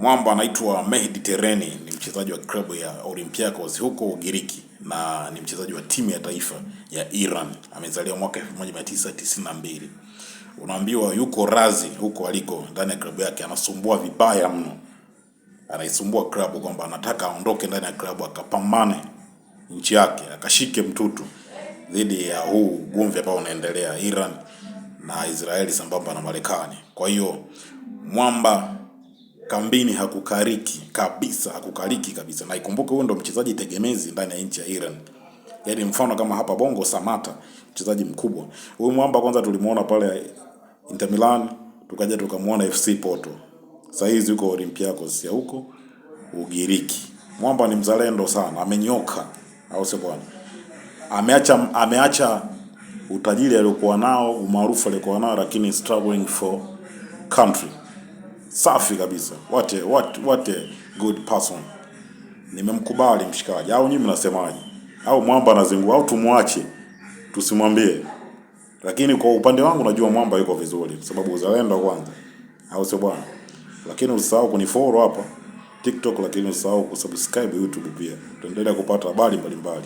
Mwamba anaitwa Mehdi Tereni, ni mchezaji wa klabu ya Olympiacos huko Ugiriki na ni mchezaji wa timu ya taifa ya Iran. Amezaliwa mwaka 1992. Unaambiwa yuko razi huko aliko ndani ya klabu yake, anasumbua vibaya mno. Anaisumbua klabu kwamba anataka aondoke ndani ya klabu akapambane nchi yake, akashike mtutu dhidi ya huu ugomvi ambao unaendelea Iran na Israeli sambamba na Marekani. Kwa hiyo Mwamba kambini hakukaliki kabisa. Na ikumbuke huyo ndo mchezaji tegemezi ndani ya nchi ya Iran. Yaani mfano kama hapa Bongo Samata, mchezaji mkubwa. Huyu Mwamba kwanza tulimuona pale Inter Milan, tukaja tukamuona FC Porto. Sasa hizi yuko Olympiacos ya huko Ugiriki. Mwamba ni mzalendo sana, amenyoka, au sio bwana? Ameacha utajiri aliokuwa nao, umaarufu aliokuwa nao, lakini struggling for country. Safi kabisa. What a good person. Nimemkubali mshikaji. Au nyinyi mnasemaje? Au Mwamba anazingua au tumwache? Tusimwambie. Lakini kwa upande wangu najua Mwamba yuko vizuri kwa sababu uzalendo kwanza. Au sio bwana? Lakini usisahau kunifollow hapa TikTok, lakini usisahau kusubscribe YouTube pia. Tuendelee kupata habari mbalimbali.